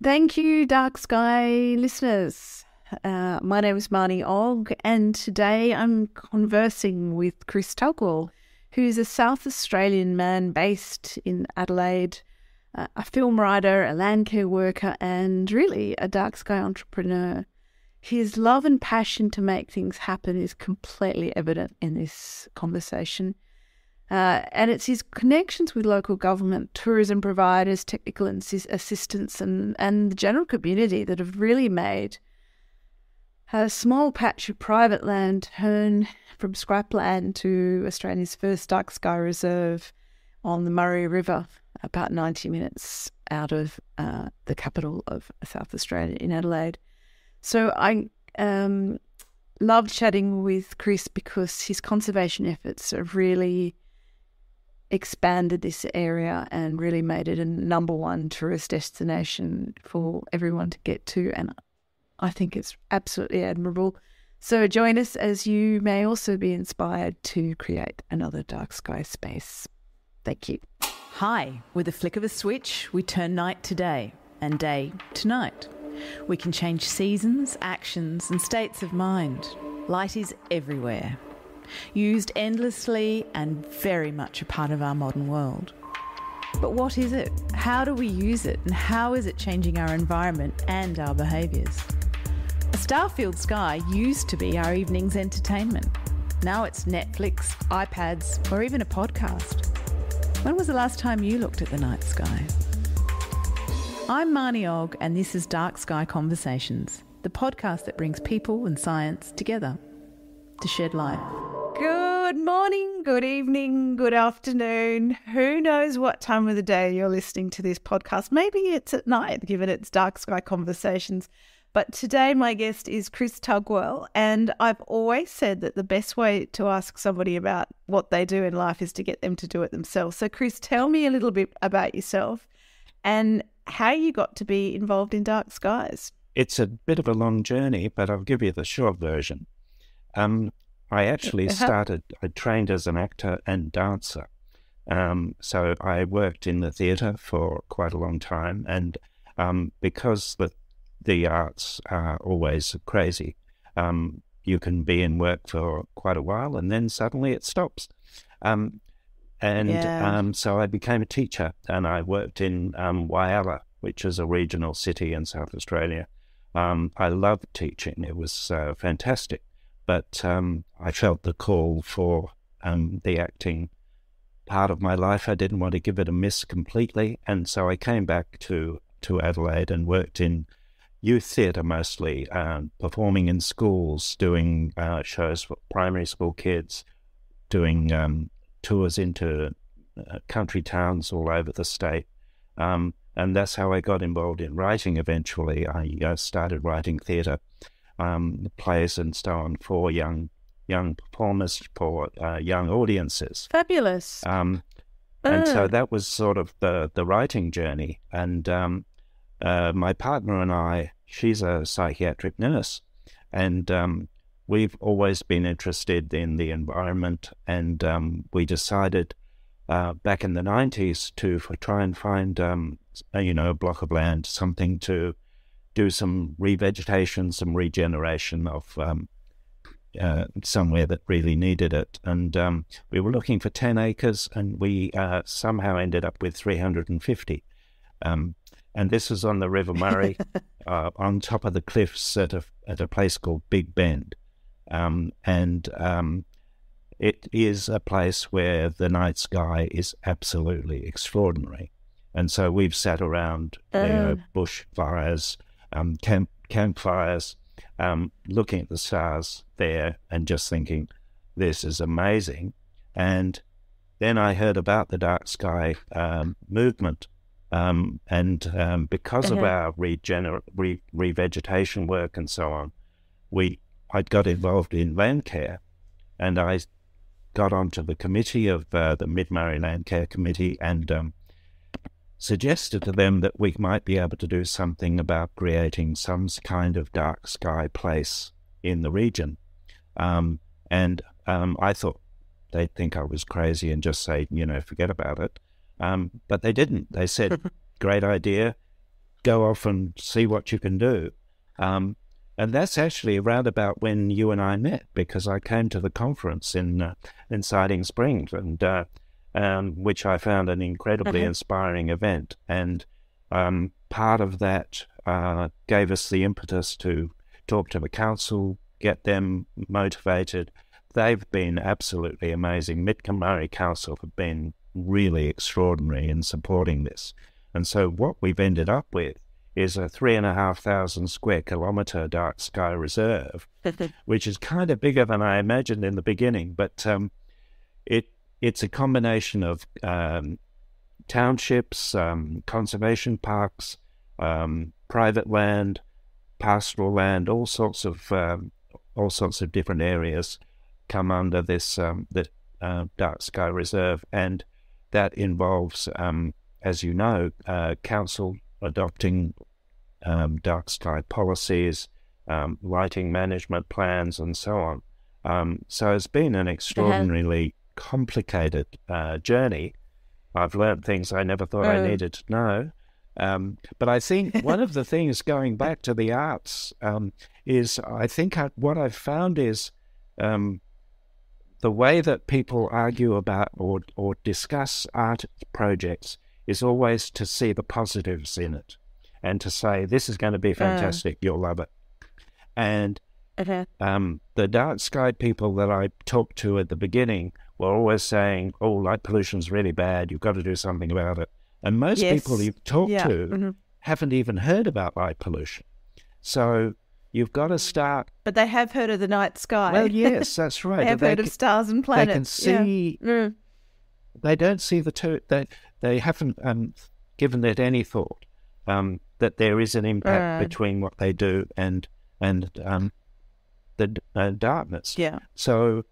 Thank you, Dark Sky listeners. My name is Marnie-ogg, and today I'm conversing with Chris-Tugwell, who's a South Australian man based in Adelaide, a film writer, a land care worker, and really a dark sky entrepreneur. His love and passion to make things happen is completely evident in this conversation. And it's his connections with local government, tourism providers, technical assistance, and the general community that have really made a small patch of private land turn from scrapland to Australia's first dark sky reserve on the Murray River, about 90 minutes out of the capital of South Australia in Adelaide. So I loved chatting with Chris because his conservation efforts have really expanded this area and really made it a number one tourist destination for everyone to get to. And I think it's absolutely admirable. So join us as you may also be inspired to create another dark sky space. Thank you. Hi, with a flick of a switch, we turn night to day and day to night. We can change seasons, actions and states of mind. Light is everywhere, used endlessly and very much a part of our modern world. But what is it? How do we use it? And how is it changing our environment and our behaviours? A star-filled sky used to be our evening's entertainment. Now it's Netflix, iPads, or even a podcast. When was the last time you looked at the night sky? I'm Marnie-ogg, and this is Dark Sky Conversations, the podcast that brings people and science together to shed light. Good morning, good evening, good afternoon. Who knows what time of the day you're listening to this podcast? Maybe it's at night, given it's Dark Sky Conversations. But today my guest is Chris-Tugwell, and I've always said that the best way to ask somebody about what they do in life is to get them to do it themselves. So Chris, tell me a little bit about yourself and how you got to be involved in dark skies. It's a bit of a long journey, but I'll give you the short version. I actually I trained as an actor and dancer. So I worked in the theatre for quite a long time, and because the arts are always crazy, you can be in work for quite a while and then suddenly it stops. So I became a teacher, and I worked in Whyalla, which is a regional city in South Australia. I loved teaching. It was fantastic. But I felt the call for the acting part of my life. I didn't want to give it a miss completely. And so I came back to Adelaide and worked in youth theatre mostly, performing in schools, doing shows for primary school kids, doing tours into country towns all over the state. And that's how I got involved in writing eventually. I started writing theatre, plays and so on for young performers, for young audiences. Fabulous. And so that was sort of the writing journey. And my partner and I, she's a psychiatric nurse, and we've always been interested in the environment, and we decided back in the 90s to try and find a block of land, something to do some revegetation, some regeneration of somewhere that really needed it. And we were looking for 10 acres, and we somehow ended up with 350. And this was on the River Murray, on top of the cliffs at a place called Big Bend. It is a place where the night sky is absolutely extraordinary. And so we've sat around bush fires, campfires, looking at the stars there and just thinking, this is amazing. And then I heard about the dark sky movement. Because of our revegetation work and so on, I'd got involved in land care, and I got onto the committee of the Mid-Murray Land Care Committee and suggested to them that we might be able to do something about creating some kind of dark sky place in the region. I thought they'd think I was crazy and just say, forget about it. But they didn't. They said, great idea. go off and see what you can do. And that's actually around about when you and I met, because I came to the conference in Siding Springs, and which I found an incredibly inspiring event. And part of that gave us the impetus to talk to the council, get them motivated. They've been absolutely amazing. Mid-Murray Council have been really extraordinary in supporting this. And so what we've ended up with is a 3,500 square kilometre dark sky reserve, which is kind of bigger than I imagined in the beginning. But it's a combination of townships, conservation parks, private land, pastoral land, all sorts of different areas come under this dark sky reserve, and that involves, as you know, council adopting dark sky policies, lighting management plans, and so on. So it's been an extraordinarily complicated journey. I've learned things I never thought I needed to know. But I think one of the things, going back to the arts, is I think what I've found is the way that people argue about or discuss art projects is always to see the positives in it and to say, this is going to be fantastic, you'll love it. And the dark sky people that I talked to at the beginning were always saying, oh, light pollution's really bad, you've got to do something about it. And most people you've talked to haven't even heard about light pollution. So you've got to start. But they have heard of the night sky. Well, yes, that's right. They have heard of stars and planets. They can see. They don't see the two. They haven't given it any thought that there is an impact between what they do and the darkness. Yeah. So.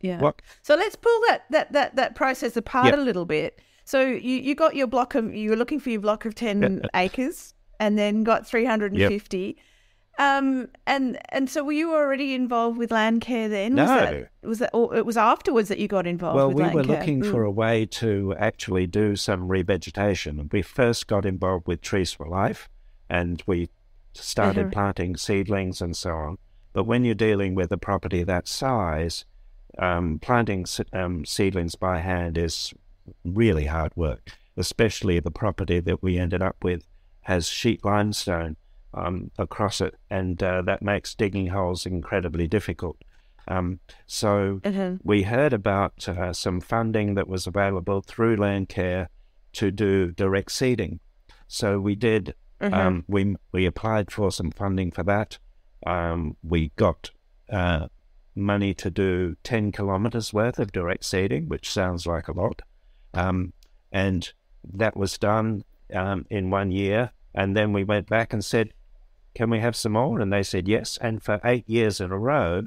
Yeah. So let's pull that process apart a little bit. So you got your block of, you were looking for your block of 10 acres, and then got 350. And so were you already involved with land care then? No. Was that or it was afterwards that you got involved with land care? Well, we were looking for a way to actually do some revegetation. We first got involved with Trees for Life, and we started planting seedlings and so on. But when you're dealing with a property that size, planting seedlings by hand is really hard work, especially the property that we ended up with has sheet limestone across it, and that makes digging holes incredibly difficult. So we heard about some funding that was available through Landcare to do direct seeding. So we did, we applied for some funding for that. We got money to do 10 kilometres worth of direct seeding, which sounds like a lot. And that was done in 1 year. And then we went back and said, can we have some more? And they said yes. And for 8 years in a row,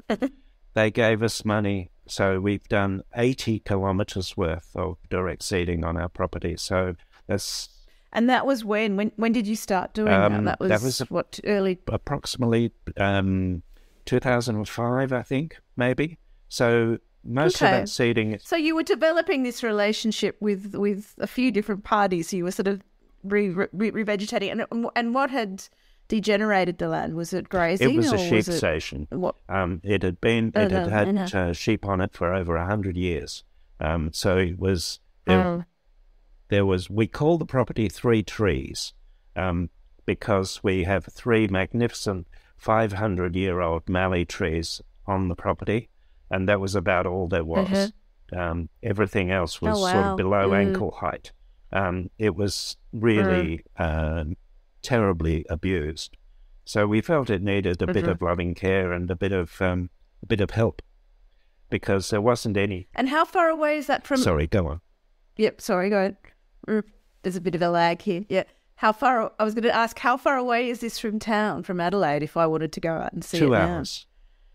they gave us money. So we've done 80 kilometres worth of direct seeding on our property. So that's... And that was when did you start doing that? That was what, early... Approximately 2005, I think, maybe. So most of that seeding... So you were developing this relationship with a few different parties. You were sort of revegetating. And what had degenerated the land? Was it grazing? It was a sheep station. What? It had sheep on it for over 100 years. So it was... There was, we call the property Three Trees because we have three magnificent 500-year-old mallee trees on the property, and that was about all there was. Everything else was sort of below ankle height. It was really terribly abused. So we felt it needed a bit of loving care and a bit of help, because there wasn't any. And how far away is that from... Sorry, go on. Yep, sorry, go ahead. There's a bit of a lag here. Yeah. I was going to ask, how far away is this from town, from Adelaide, if I wanted to go out and see it now? 2 hours.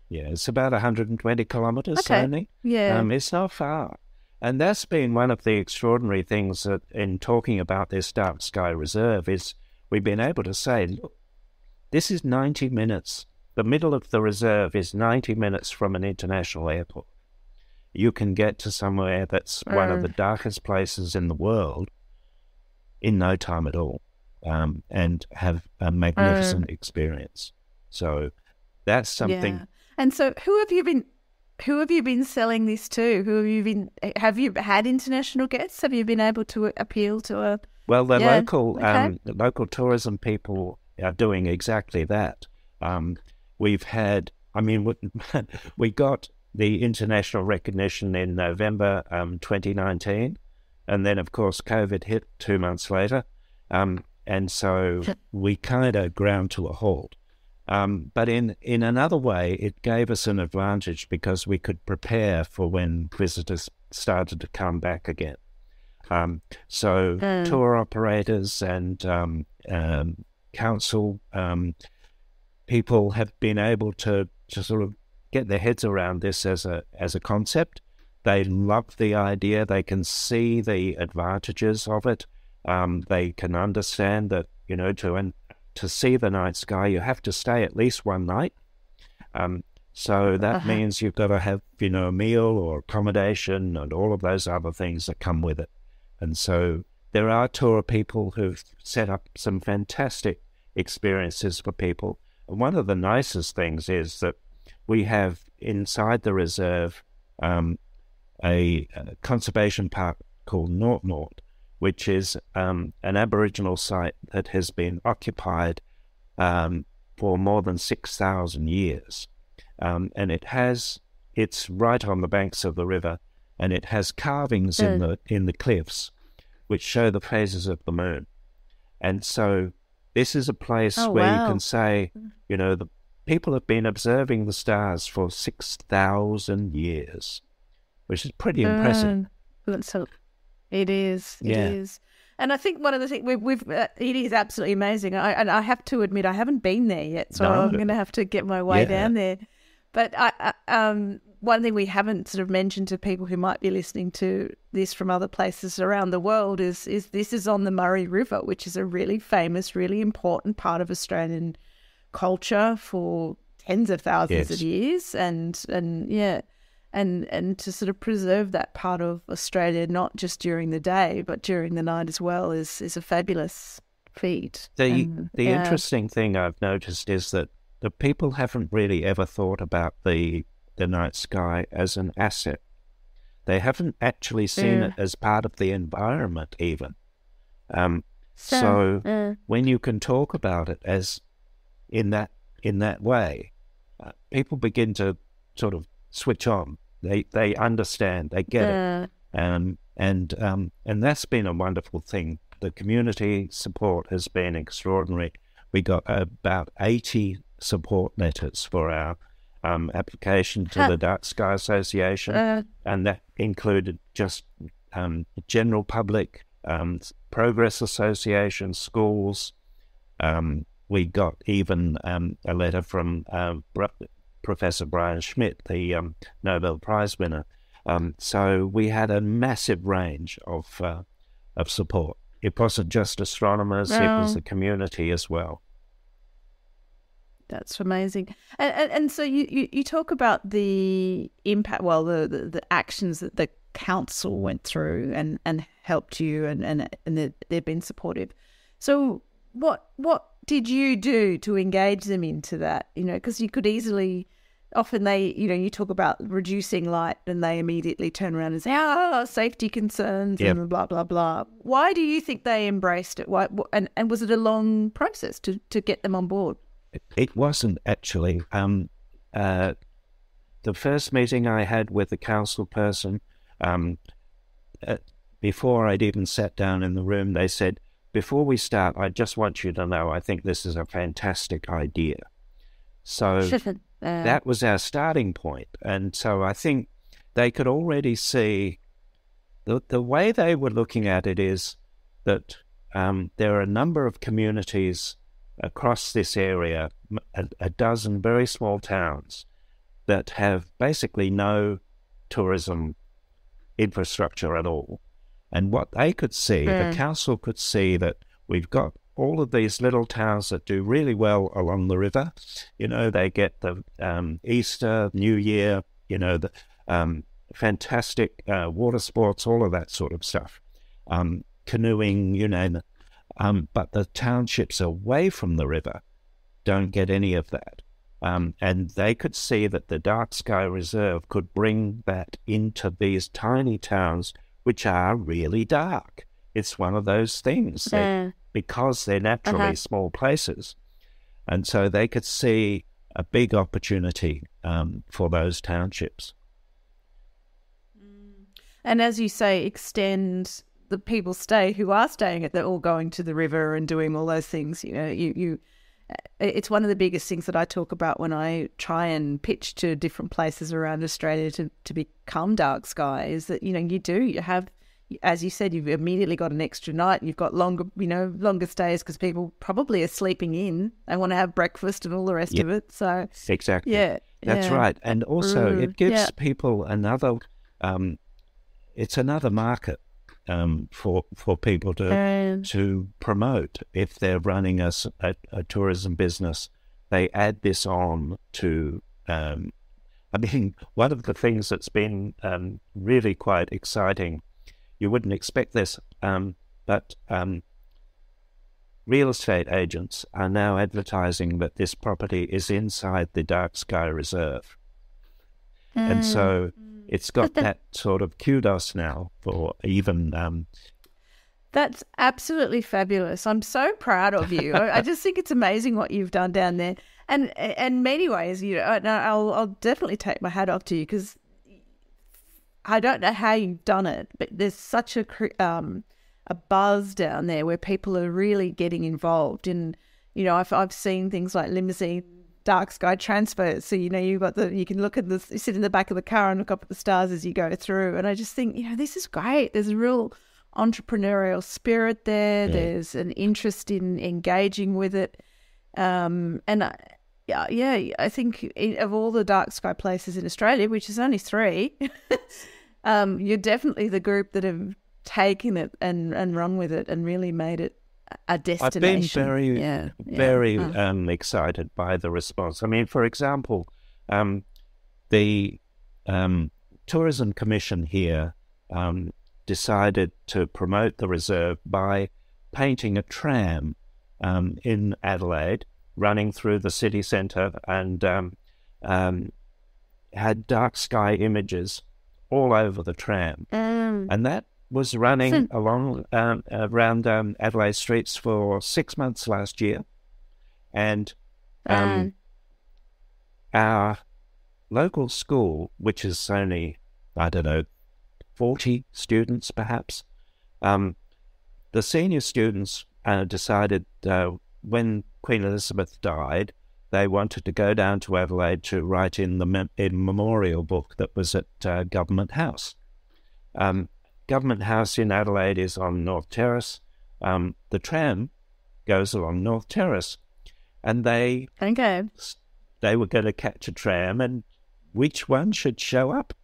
Yeah, it's about 120 kilometres only. Yeah. It's not far. And that's been one of the extraordinary things that, in talking about this dark sky reserve, is we've been able to say, look, this is 90 minutes. The middle of the reserve is 90 minutes from an international airport. You can get to somewhere that's one of the darkest places in the world in no time at all. and have a magnificent experience. So that's something. Yeah. And so who have you been selling this to? Have you had international guests? Have you been able to appeal to a... Well, the local tourism people are doing exactly that. We've had, we got the international recognition in November 2019, and then of course COVID hit 2 months later, and so we kind of ground to a halt. But in another way, it gave us an advantage because we could prepare for when visitors started to come back again. Tour operators and council people have been able to sort of get their heads around this as a concept. They love the idea. They can see the advantages of it. They can understand that, to see the night sky, you have to stay at least one night. So that means you've got to have, a meal or accommodation and all of those other things that come with it. And so there are tour people who've set up some fantastic experiences for people. And one of the nicest things is that we have inside the reserve a conservation park called Nort Nort, which is an Aboriginal site that has been occupied for more than 6,000 years. And it's right on the banks of the river, and it has carvings in the cliffs which show the phases of the moon. And so this is a place where you can say, the people have been observing the stars for 6,000 years, which is pretty impressive. It is. It is. And I think one of the things it is absolutely amazing. I have to admit, I haven't been there yet, so I'm going to have to get my way down there. But one thing we haven't sort of mentioned to people who might be listening to this from other places around the world is this is on the Murray River, which is a really famous, really important part of Australian culture for tens of thousands of years, and to sort of preserve that part of Australia, not just during the day but during the night as well, is a fabulous feat. The interesting thing I've noticed is that the people haven't really ever thought about the night sky as an asset. They haven't actually seen it as part of the environment even. So when you can talk about it as in that way, people begin to sort of switch on. They understand, they get it, and that's been a wonderful thing. The community support has been extraordinary. We got about 80 support letters for our application to the Dark Sky Association, and that included just general public, Progress Association, schools. We got even a letter from Professor Brian Schmidt, the Nobel Prize winner. So we had a massive range of support. It wasn't just astronomers, it was the community as well. That's amazing. And so you talk about the impact, the actions that the council went through and helped you and they've been supportive. So what did you do to engage them into that? Because you could easily, often you talk about reducing light and they immediately turn around and say, safety concerns and blah, blah, blah. Why do you think they embraced it? Why, and was it a long process to get them on board? It wasn't actually. The first meeting I had with the council person, before I'd even sat down in the room, they said, before we start, I just want you to know I think this is a fantastic idea. So that was our starting point. And so I think they could already see the way they were looking at it is that there are a number of communities across this area, a dozen very small towns that have basically no tourism infrastructure at all. And what they could see, the council could see that we've got all of these little towns that do really well along the river. They get the Easter, New Year, the fantastic water sports, all of that sort of stuff. Canoeing, you name it. But the townships away from the river don't get any of that. And they could see that the Dark Sky Reserve could bring that into these tiny towns, which are really dark. It's one of those things because they're naturally small places. And so they could see a big opportunity for those townships. And as you say, extend the people who are staying at, they're all going to the river and doing all those things. You know, it's one of the biggest things that I talk about when I try and pitch to different places around Australia to become dark sky, is that, you have, as you said, you've immediately got an extra night. You've got longer stays because people probably are sleeping in. They want to have breakfast and all the rest of it. So exactly, that's right. And also, it gives people another. It's another market for people to promote. If they're running a tourism business, they add this on to. One of the things that's been really quite exciting. You wouldn't expect this, but real estate agents are now advertising that this property is inside the Dark Sky Reserve. And so it's got that sort of kudos now for even... That's absolutely fabulous. I'm so proud of you. I just think it's amazing what you've done down there. And in many ways, I'll definitely take my hat off to you, because I don't know how you've done it, but there's such a buzz down there where people are really getting involved. And I've seen things like limousine dark sky transfers. So you can look at this, you sit in the back of the car and look up at the stars as you go through. And I just think this is great. There's a real entrepreneurial spirit there. There's an interest in engaging with it. I think of all the dark sky places in Australia, which is only 3, you're definitely the group that have taken it and run with it and really made it a destination. I've been very excited by the response. I mean, for example, the Tourism Commission here decided to promote the reserve by painting a tram in Adelaide, running through the city centre, and had dark sky images all over the tram. And that was running along around Adelaide streets for 6 months last year. And our local school, which is only, 40 students perhaps, the senior students decided when Queen Elizabeth died, they wanted to go down to Adelaide to write in the memorial book that was at Government House. Government House in Adelaide is on North Terrace. The tram goes along North Terrace, and they were going to catch a tram, and which one should show up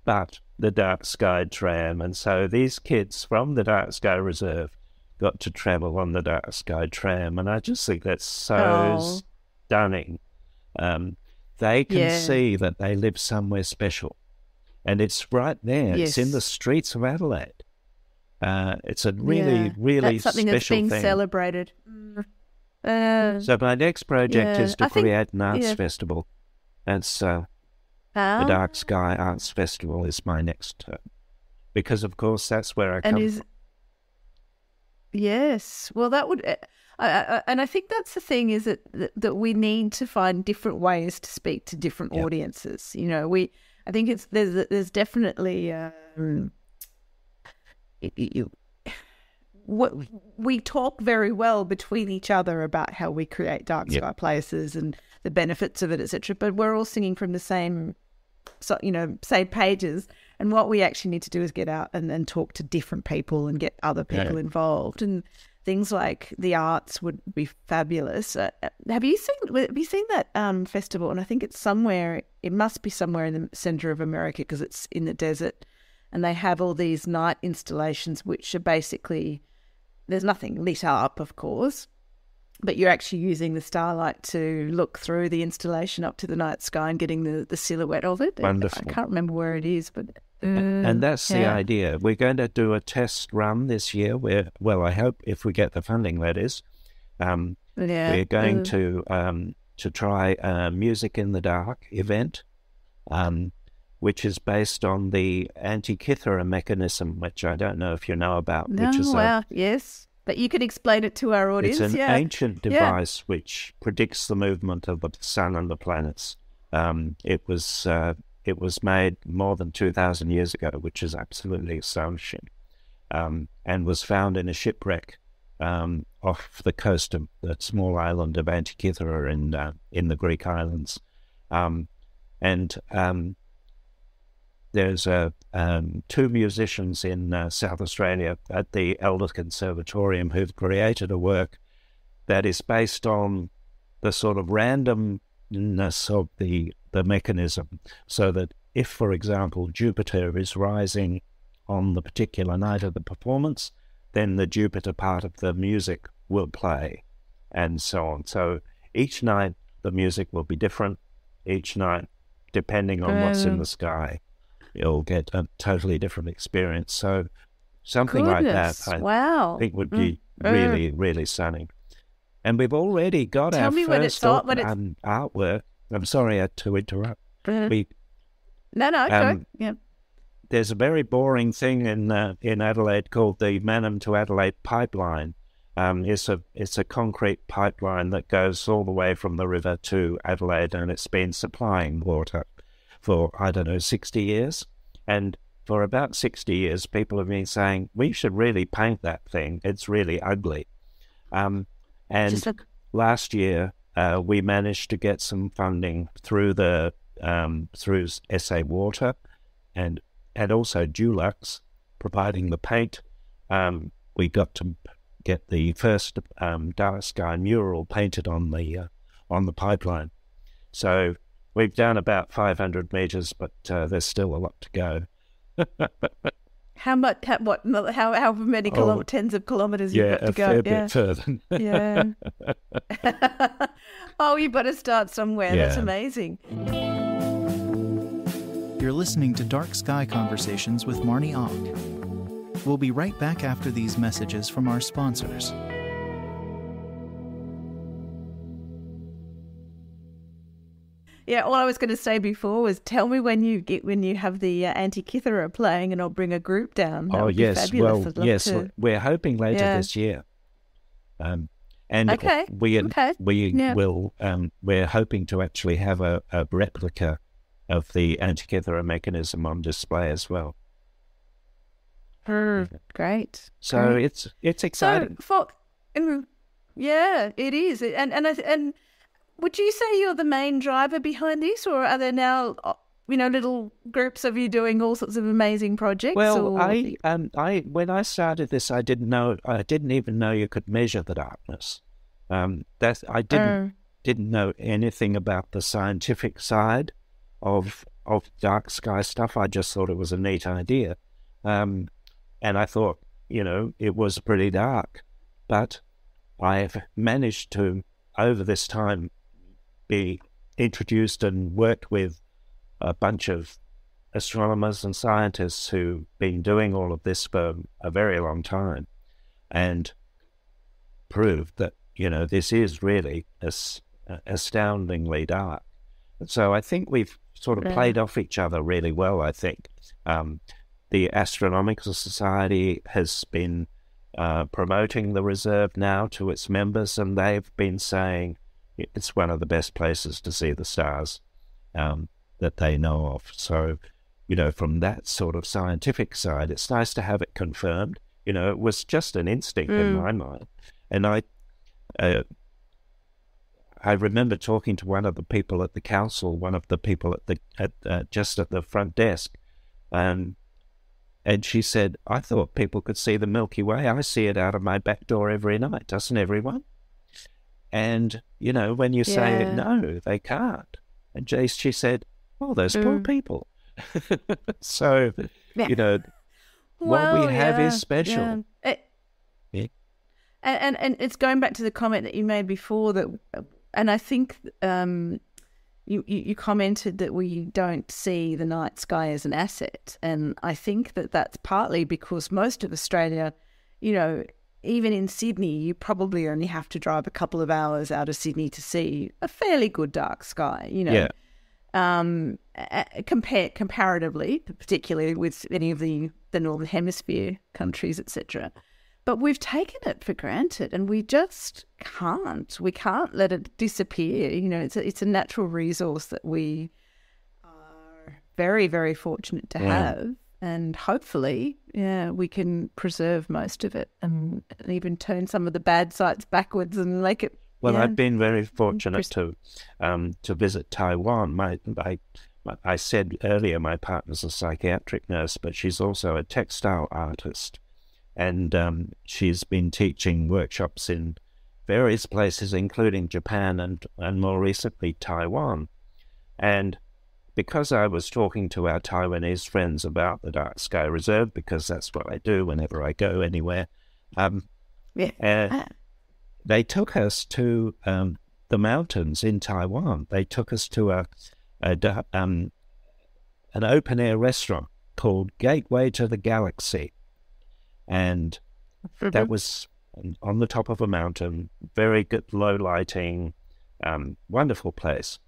but the Dark Sky tram? And so these kids from the Dark Sky Reserve got to travel on the Dark Sky tram, and I just think that's so stunning. They can see that they live somewhere special, and it's right there. It's in the streets of Adelaide. It's a really, really that's something special that's being thing. Celebrated. So my next project is to create an arts festival. That's the Dark Sky Arts Festival is my next because of course that's where I come from. Yes, well, that would, and I think that's the thing, is that we need to find different ways to speak to different audiences. I think there's definitely we talk very well between each other about how we create dark sky places and the benefits of it, etc. But we're all singing from the same pages. And what we actually need to do is get out and talk to different people and get other people involved. And things like the arts would be fabulous. Have you seen that festival? And I think it must be somewhere in the center of America, because it's in the desert. And they have all these night installations, which are basically, there's nothing lit up, of course, but you're actually using the starlight to look through the installation up to the night sky and getting the silhouette of it. Wonderful. I can't remember where it is, but And that's the yeah. idea. We're going to do a test run this year well, I hope if we get the funding, that is. We're going to try a Music in the Dark event, which is based on the Antikythera mechanism, which I don't know if you know about. No, which is yes. But you can explain it to our audience. It's an ancient device which predicts the movement of the sun and the planets. It was made more than 2,000 years ago, which is absolutely astonishing, and was found in a shipwreck off the coast of the small island of Antikythera in the Greek islands. There's two musicians in South Australia at the Elder Conservatorium who've created a work that is based on the sort of randomness of the mechanism, so that if, for example, Jupiter is rising on the particular night of the performance, then the Jupiter part of the music will play, and so on. So each night the music will be different. Each night, depending on what's in the sky, you'll get a totally different experience. So something like that, I think would be really, really stunning. And we've already got our first artwork. I'm sorry to interrupt. No, go. Yeah. There's a very boring thing in Adelaide called the Mannum to Adelaide pipeline. It's a concrete pipeline that goes all the way from the river to Adelaide, and it's been supplying water for, 60 years. And for about 60 years, people have been saying, we should really paint that thing. It's really ugly. Last year, we managed to get some funding through through SA Water and also Dulux providing the paint. We got to get the first dark sky mural painted on the pipeline. So we've done about 500 meters, but there's still a lot to go. How many tens of kilometers you've got to go? A fair bit further. Yeah. Oh, you've got to start somewhere. Yeah. That's amazing. You're listening to Dark Sky Conversations with Marnie-Ogg. We'll be right back after these messages from our sponsors. Yeah, all I was going to say before was, tell me when you have the Antikythera playing, and I'll bring a group down. That would be fabulous. Well, yes, we're hoping later this year. We're hoping to actually have a replica of the Antikythera mechanism on display as well. Great. So it's exciting. Yeah, it is. And would you say you're the main driver behind this, or are there now, little groups of you doing all sorts of amazing projects? Well, when I started this, I didn't even know you could measure the darkness. I didn't know anything about the scientific side of dark sky stuff. I just thought it was a neat idea, and I thought, it was pretty dark. But I've managed to, over this time, be introduced and worked with a bunch of astronomers and scientists who've been doing all of this for a very long time, and proved that this is really astoundingly dark. So I think we've sort of played off each other really well. I think the Astronomical Society has been promoting the reserve now to its members, and they've been saying it's one of the best places to see the stars that they know of. So, from that sort of scientific side, it's nice to have it confirmed. It was just an instinct in my mind. And I remember talking to one of the people at the council, one of the people just at the front desk, and she said, I thought people could see the Milky Way. I see it out of my back door every night. Doesn't everyone? And, when you say, no, they can't. And she said, oh, those poor people. So, what we have is special. Yeah. And it's going back to the comment that you made before, and I think, you commented that we don't see the night sky as an asset. And I think that that's partly because most of Australia, you know, even in Sydney, you probably only have to drive a couple of hours out of Sydney to see a fairly good dark sky, you know. Comparatively, particularly with any of the Northern Hemisphere countries, etc. But we've taken it for granted, and we just can't. We can't let it disappear. You know, it's a natural resource that we are very, very fortunate to have, and hopefully, we can preserve most of it and even turn some of the bad sites backwards and make it. Well, I've been very fortunate to visit Taiwan. I said earlier my partner's a psychiatric nurse, but she's also a textile artist. And she's been teaching workshops in various places, including Japan and more recently Taiwan. And because I was talking to our Taiwanese friends about the Dark Sky Reserve, because that's what I do whenever I go anywhere, they took us to the mountains in Taiwan. They took us to an open-air restaurant called Gateway to the Galaxy. And that was on the top of a mountain, very good low lighting, wonderful place.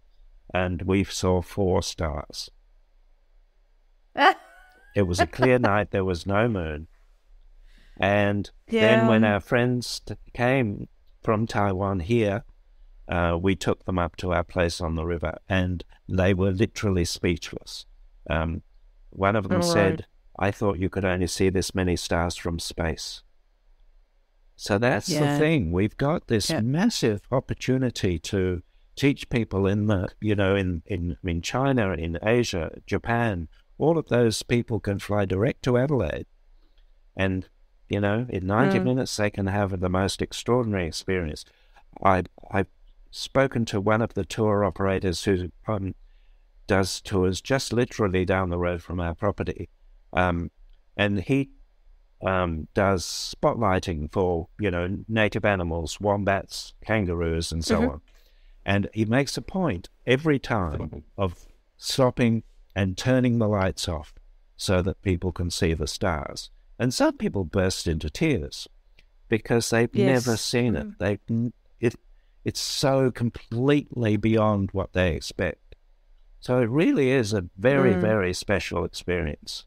And we saw 4 stars. It was a clear night, there was no moon. And then when our friends came from Taiwan here, we took them up to our place on the river, and they were literally speechless. One of them said, I thought you could only see this many stars from space. So that's the thing. We've got this massive opportunity to teach people in China, in Asia, Japan. All of those people can fly direct to Adelaide. And, you know, in 90 minutes they can have the most extraordinary experience. I've spoken to one of the tour operators who does tours just literally down the road from our property. And he does spotlighting for, you know, native animals, wombats, kangaroos, and so on. And he makes a point every time of stopping and turning the lights off so that people can see the stars. And some people burst into tears because they've never seen it. It's so completely beyond what they expect. So it really is a very, very special experience.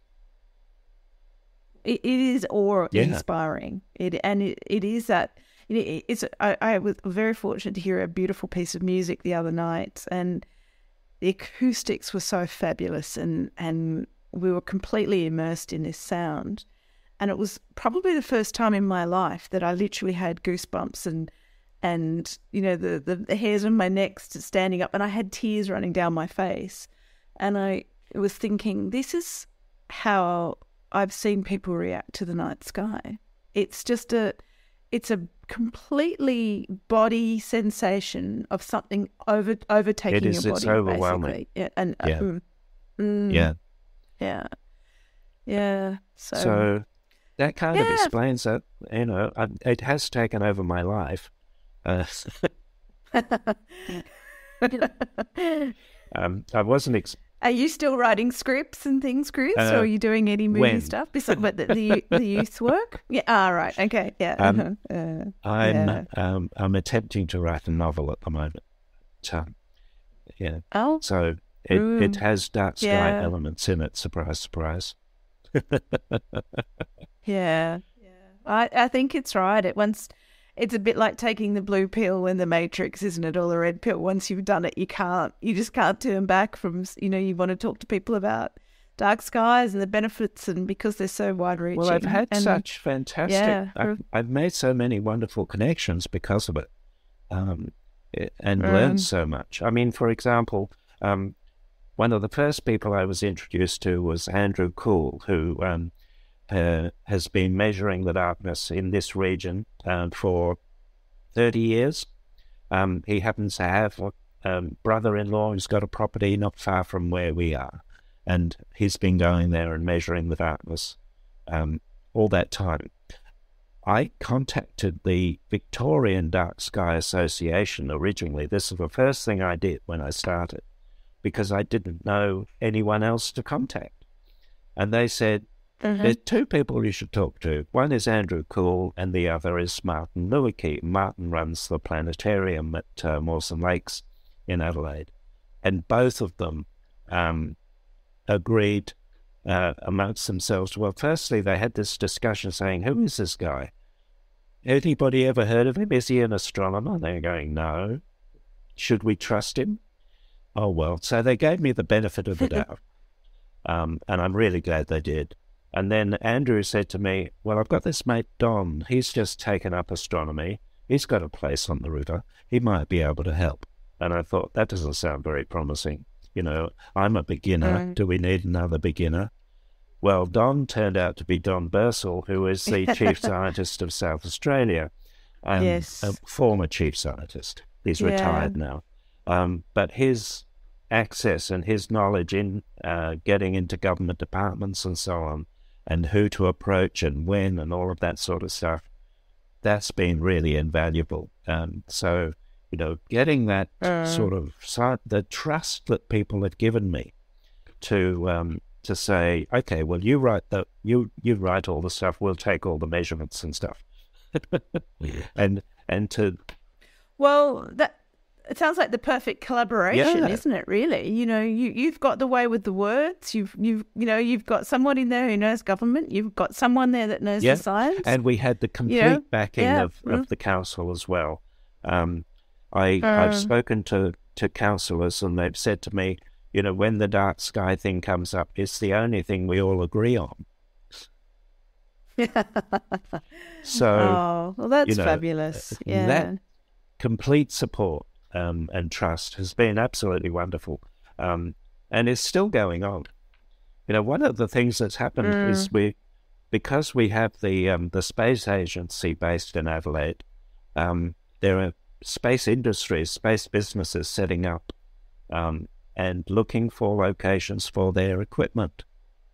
It is awe-inspiring. It is that. I was very fortunate to hear a beautiful piece of music the other night, and the acoustics were so fabulous, and we were completely immersed in this sound. And it was probably the first time in my life that I literally had goosebumps and you know, the hairs on my neck standing up, and I had tears running down my face. And I was thinking, this is how I've seen people react to the night sky. It's just it's a completely body sensation of something overtaking your body. It's overwhelming. Basically. So that kind of explains that, you know, it has taken over my life. I wasn't. Are you still writing scripts and things, Chris, or are you doing any movie stuff besides the youth work? Yeah. Ah, right. Okay. Yeah. I'm attempting to write a novel at the moment. Oh. So it has dark sky elements in it. Surprise, surprise. Yeah. I think it's right. It's a bit like taking the blue pill in the Matrix, isn't it? Or the red pill. Once you've done it, you just can't turn back from, you know, you want to talk to people about dark skies and the benefits, and because they're so wide-reaching. Well, I've had such fantastic, I've made so many wonderful connections because of it, and learned so much. I mean, for example, one of the first people I was introduced to was Andrew Cool, who has been measuring the darkness in this region for 30 years. He happens to have a brother-in-law who's got a property not far from where we are, and he's been going there and measuring the darkness all that time. I contacted the Victorian Dark Sky Association originally. This is the first thing I did when I started, because I didn't know anyone else to contact. And they said, there's two people you should talk to. One is Andrew Cool and the other is Martin Lewicki. Martin runs the planetarium at Mawson Lakes in Adelaide. And both of them agreed amongst themselves. Well, firstly, they had this discussion saying, who is this guy? Anybody ever heard of him? Is he an astronomer? They're going, no. Should we trust him? Oh, well. So they gave me the benefit of the doubt. And I'm really glad they did. And then Andrew said to me, well, I've got this mate, Don. He's just taken up astronomy. He's got a place on the river. He might be able to help. And I thought, that doesn't sound very promising. You know, I'm a beginner. Do we need another beginner? Well, Don turned out to be Don Bursell, who is the chief scientist of South Australia. Yes. A former chief scientist. He's retired now. But his access and his knowledge in getting into government departments and so on, and who to approach and when and all of that sort of stuff, that's been really invaluable. So, you know, getting that sort of the trust that people have given me to say, okay, well, you write all the stuff, we'll take all the measurements and stuff, and to it sounds like the perfect collaboration, isn't it? Really, you know, you've got the way with the words. You've got someone in there who knows government. You've got someone there that knows the science. And we had the complete backing of the council as well. I've spoken to councillors, and they've said to me, you know, when the dark sky thing comes up, it's the only thing we all agree on. So, that's fabulous. Yeah, that complete support and trust has been absolutely wonderful, and it's still going on. You know, one of the things that's happened is because we have the space agency based in Adelaide, there are space industries, space businesses setting up and looking for locations for their equipment,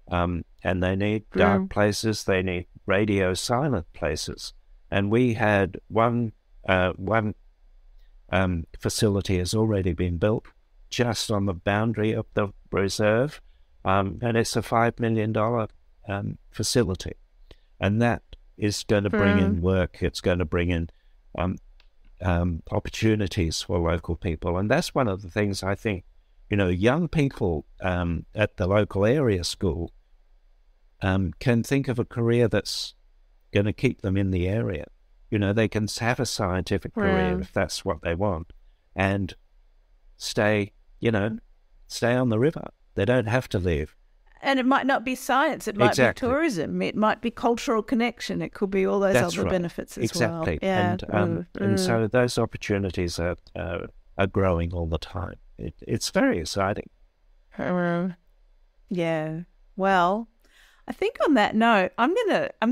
and they need dark places, they need radio silent places, and we had one facility has already been built just on the boundary of the reserve, and it's a $5 million facility, and that is going to bring in work. It's going to bring in opportunities for local people, and that's one of the things I think, you know, young people at the local area school can think of a career that's going to keep them in the area. You know, they can have a scientific career if that's what they want, and stay on the river. They don't have to leave. And it might not be science. It might be tourism. It might be cultural connection. It could be all those other benefits as well. Exactly. Yeah. And so those opportunities are growing all the time. It's very exciting. Yeah. Well, I think on that note, I'm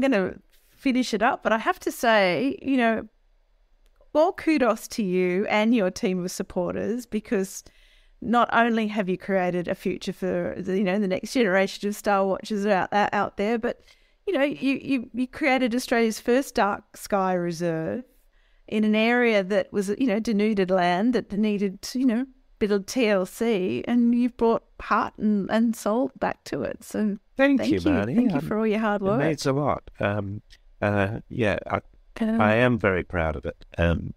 gonna finish it up, but I have to say, you know, all kudos to you and your team of supporters, because not only have you created a future for the next generation of star watchers out there, but you know, you created Australia's first dark sky reserve in an area that was, you know, denuded land that needed, you know, a bit of TLC, and you've brought heart and soul back to it. So thank you, Marnie. Thank you for all your hard work. It means a lot. I am very proud of it.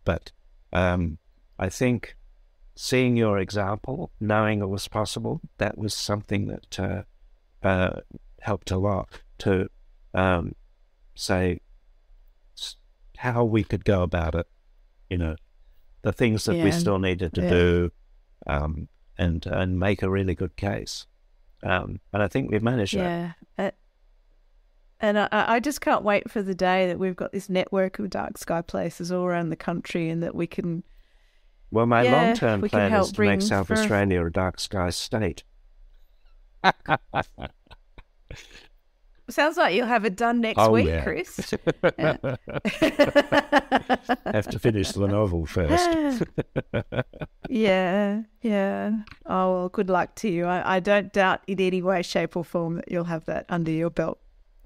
But I think seeing your example, knowing it was possible, that was something that helped a lot to say how we could go about it, you know, the things that we still needed to do, and make a really good case. And I think we've managed that. And I just can't wait for the day that we've got this network of dark sky places all around the country, and that we can... Well, my long-term plan is to make South Australia a dark sky state. Sounds like you'll have it done next week, Chris. Have to finish the novel first. Yeah. Oh, well, good luck to you. I don't doubt in any way, shape or form that you'll have that under your belt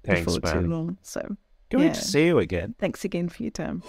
before too long. So good to see you again. Thanks again for your time.